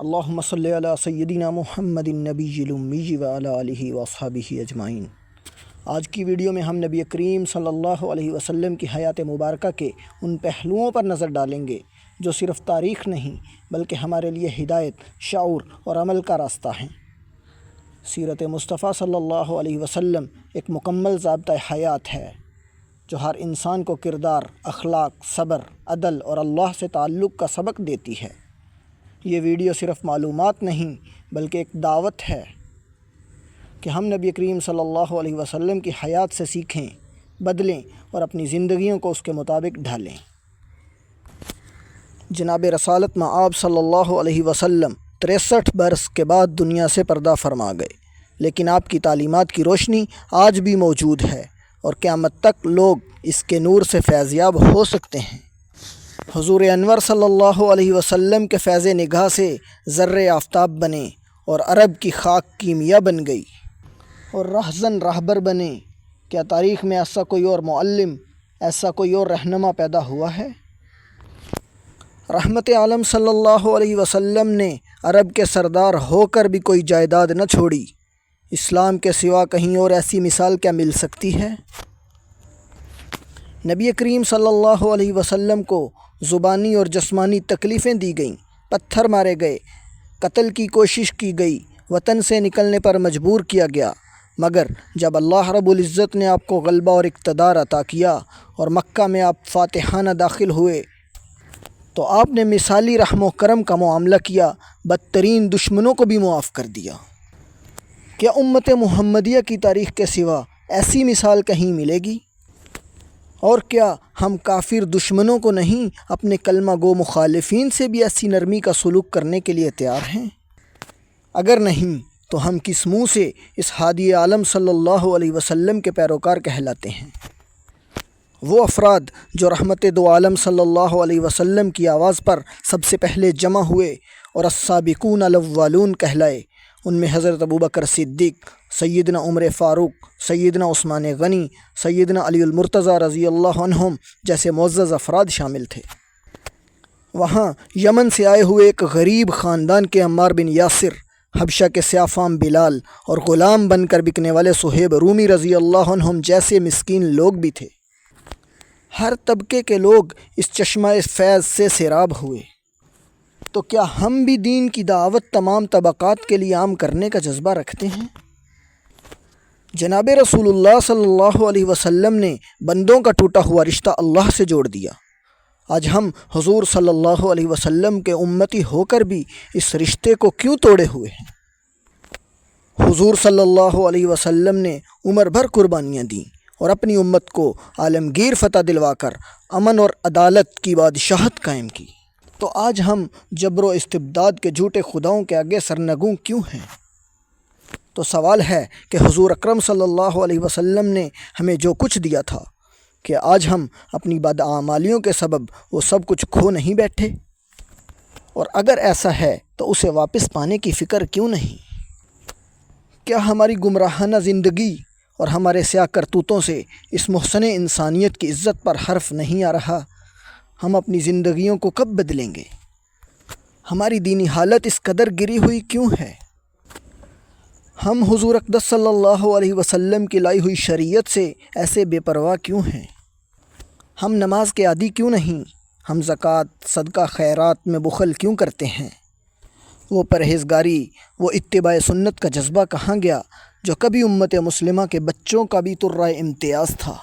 اللہم صلی علی سیدنا محمد النبی الامی وعلی آلہ واصحابہ اجمعین۔ آج کی ویڈیو میں ہم نبی کریم صلی اللہ علیہ وسلم کی حیات مبارکہ کے ان پہلوؤں پر نظر ڈالیں گے جو صرف تاریخ نہیں بلکہ ہمارے لیے ہدایت، شعور اور عمل کا راستہ ہیں۔ سیرت مصطفیٰ صلی اللہ علیہ وسلم ایک مکمل ضابطۂ حیات ہے جو ہر انسان کو کردار، اخلاق، صبر، عدل اور اللہ سے تعلق کا سبق دیتی ہے۔ یہ ویڈیو صرف معلومات نہیں بلکہ ایک دعوت ہے کہ ہم نبی کریم صلی اللہ علیہ وسلم کی حیات سے سیکھیں، بدلیں اور اپنی زندگیوں کو اس کے مطابق ڈھالیں۔ جناب رسالت مآب صلی اللہ علیہ وسلم 63 برس کے بعد دنیا سے پردہ فرما گئے، لیکن آپ کی تعلیمات کی روشنی آج بھی موجود ہے اور قیامت تک لوگ اس کے نور سے فیضیاب ہو سکتے ہیں۔ حضور انور صلی اللہ علیہ وسلم کے فیض نگاہ سے ذرے آفتاب بنے اور عرب کی خاک کیمیا بن گئی اور رہزن راہبر بنے۔ کیا تاریخ میں ایسا کوئی اور معلم، ایسا کوئی اور رہنما پیدا ہوا ہے؟ رحمت عالم صلی اللہ علیہ وسلم نے عرب کے سردار ہو کر بھی کوئی جائیداد نہ چھوڑی۔ اسلام کے سوا کہیں اور ایسی مثال کیا مل سکتی ہے؟ نبی کریم صلی اللہ علیہ وسلم کو زبانی اور جسمانی تکلیفیں دی گئیں، پتھر مارے گئے، قتل کی کوشش کی گئی، وطن سے نکلنے پر مجبور کیا گیا، مگر جب اللہ رب العزت نے آپ کو غلبہ اور اقتدار عطا کیا اور مکہ میں آپ فاتحانہ داخل ہوئے تو آپ نے مثالی رحم و کرم کا معاملہ کیا، بدترین دشمنوں کو بھی معاف کر دیا۔ کیا امت محمدیہ کی تاریخ کے سوا ایسی مثال کہیں ملے گی؟ اور کیا ہم کافر دشمنوں کو نہیں، اپنے کلمہ گو مخالفین سے بھی ایسی نرمی کا سلوک کرنے کے لیے تیار ہیں؟ اگر نہیں تو ہم کس منہ سے اس ہادی عالم صلی اللہ علیہ وسلم کے پیروکار کہلاتے ہیں؟ وہ افراد جو رحمت دو عالم صلی اللہ علیہ وسلم کی آواز پر سب سے پہلے جمع ہوئے اور السابقون الاولون کہلائے، ان میں حضرت ابوبکر صدیق، سیدنا عمر فاروق، سیدنا عثمان غنی، سیدنا علی المرتضیٰ رضی اللہ عنہم جیسے معزز افراد شامل تھے۔ وہاں یمن سے آئے ہوئے ایک غریب خاندان کے عمار بن یاسر، حبشہ کے سیاہ فام بلال اور غلام بن کر بکنے والے صہیب رومی رضی اللہ عنہم جیسے مسکین لوگ بھی تھے۔ ہر طبقے کے لوگ اس چشمہ فیض سے سیراب ہوئے۔ تو کیا ہم بھی دین کی دعوت تمام طبقات کے لیے عام کرنے کا جذبہ رکھتے ہیں؟ جناب رسول اللہ صلی اللہ علیہ وسلم نے بندوں کا ٹوٹا ہوا رشتہ اللہ سے جوڑ دیا۔ آج ہم حضور صلی اللہ علیہ وسلم کے امتی ہو کر بھی اس رشتے کو کیوں توڑے ہوئے ہیں؟ حضور صلی اللہ علیہ وسلم نے عمر بھر قربانیاں دیں اور اپنی امت کو عالمگیر فتح دلوا کر امن اور عدالت کی بادشاہت قائم کی۔ تو آج ہم جبر و استبداد کے جھوٹے خداؤں کے آگے سرنگوں کیوں ہیں؟ تو سوال ہے کہ حضور اکرم صلی اللہ علیہ وسلم نے ہمیں جو کچھ دیا تھا، کہ آج ہم اپنی بداعمالیوں کے سبب وہ سب کچھ کھو نہیں بیٹھے؟ اور اگر ایسا ہے تو اسے واپس پانے کی فکر کیوں نہیں؟ کیا ہماری گمراہانہ زندگی اور ہمارے سیاہ کرتوتوں سے اس محسن انسانیت کی عزت پر حرف نہیں آ رہا؟ ہم اپنی زندگیوں کو کب بدلیں گے؟ ہماری دینی حالت اس قدر گری ہوئی کیوں ہے؟ ہم حضور اقدس صلی اللہ علیہ وسلم کی لائی ہوئی شریعت سے ایسے بے پرواہ کیوں ہیں؟ ہم نماز کے عادی کیوں نہیں؟ ہم زکوٰۃ، صدقہ، خیرات میں بخل کیوں کرتے ہیں؟ وہ پرہیزگاری، وہ اتباع سنت کا جذبہ کہاں گیا جو کبھی امت مسلمہ کے بچوں کا بھی ترائے امتیاز تھا؟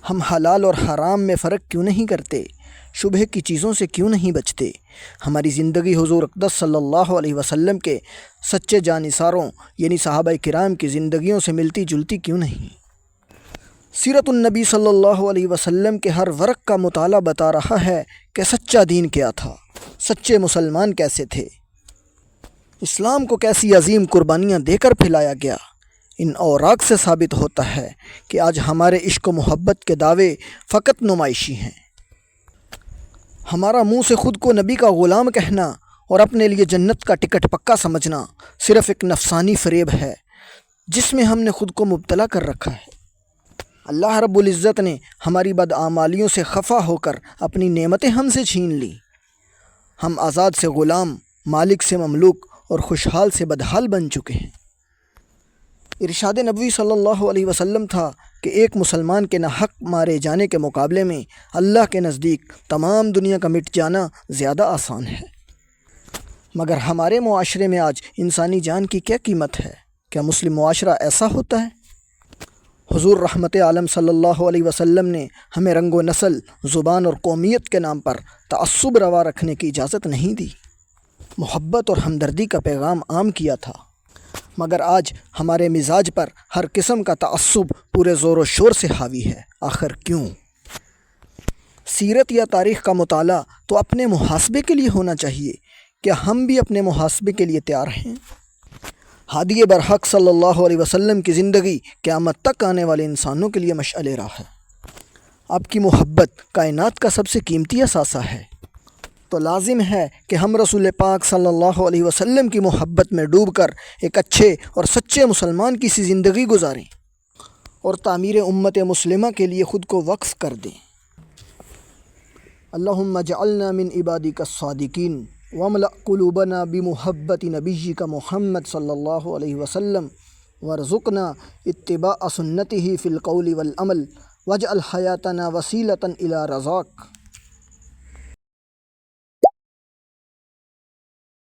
ہم حلال اور حرام میں فرق کیوں نہیں کرتے؟ شبہ کی چیزوں سے کیوں نہیں بچتے؟ ہماری زندگی حضور اقدس صلی اللہ علیہ وسلم کے سچے جانثاروں یعنی صحابہ کرام کی زندگیوں سے ملتی جلتی کیوں نہیں؟ سیرت النبی صلی اللہ علیہ وسلم کے ہر ورق کا مطالعہ بتا رہا ہے کہ سچا دین کیا تھا، سچے مسلمان کیسے تھے، اسلام کو کیسی عظیم قربانیاں دے کر پھیلایا گیا۔ ان اوراق سے ثابت ہوتا ہے کہ آج ہمارے عشق و محبت کے دعوے فقط نمائشی ہیں۔ ہمارا منہ سے خود کو نبی کا غلام کہنا اور اپنے لیے جنت کا ٹکٹ پکا سمجھنا صرف ایک نفسانی فریب ہے جس میں ہم نے خود کو مبتلا کر رکھا ہے۔ اللہ رب العزت نے ہماری بداعمالیوں سے خفا ہو کر اپنی نعمتیں ہم سے چھین لیں۔ ہم آزاد سے غلام مالک سے مملوک اور خوشحال سے بدحال بن چکے ہیں۔ ارشاد نبوی صلی اللہ علیہ وسلم تھا کہ ایک مسلمان کے ناحق مارے جانے کے مقابلے میں اللہ کے نزدیک تمام دنیا کا مٹ جانا زیادہ آسان ہے۔ مگر ہمارے معاشرے میں آج انسانی جان کی کیا قیمت ہے؟ کیا مسلم معاشرہ ایسا ہوتا ہے؟ حضور رحمت عالم صلی اللہ علیہ وسلم نے ہمیں رنگ و نسل، زبان اور قومیت کے نام پر تعصب روا رکھنے کی اجازت نہیں دی، محبت اور ہمدردی کا پیغام عام کیا تھا۔ مگر آج ہمارے مزاج پر ہر قسم کا تعصب پورے زور و شور سے حاوی ہے۔ آخر کیوں؟ سیرت یا تاریخ کا مطالعہ تو اپنے محاسبے کے لیے ہونا چاہیے۔ کیا ہم بھی اپنے محاسبے کے لیے تیار ہیں؟ ہادی برحق صلی اللہ علیہ وسلم کی زندگی قیامت تک آنے والے انسانوں کے لیے مشعل راہ ہے۔ آپ کی محبت کائنات کا سب سے قیمتی اثاثہ ہے، تو لازم ہے کہ ہم رسول پاک صلی اللہ علیہ وسلم کی محبت میں ڈوب کر ایک اچھے اور سچے مسلمان کی سی زندگی گزاریں اور تعمیر امت مسلمہ کے لیے خود کو وقف کر دیں۔ اللہم اجعلنا من عبادک الصادقین واملأ قلوبنا بمحبت نبیک محمد صلی اللہ علیہ وسلم وارزقنا اتباع سنتہ فی القول والعمل واجعل حیاتنا وسیلۃ الی رضاک۔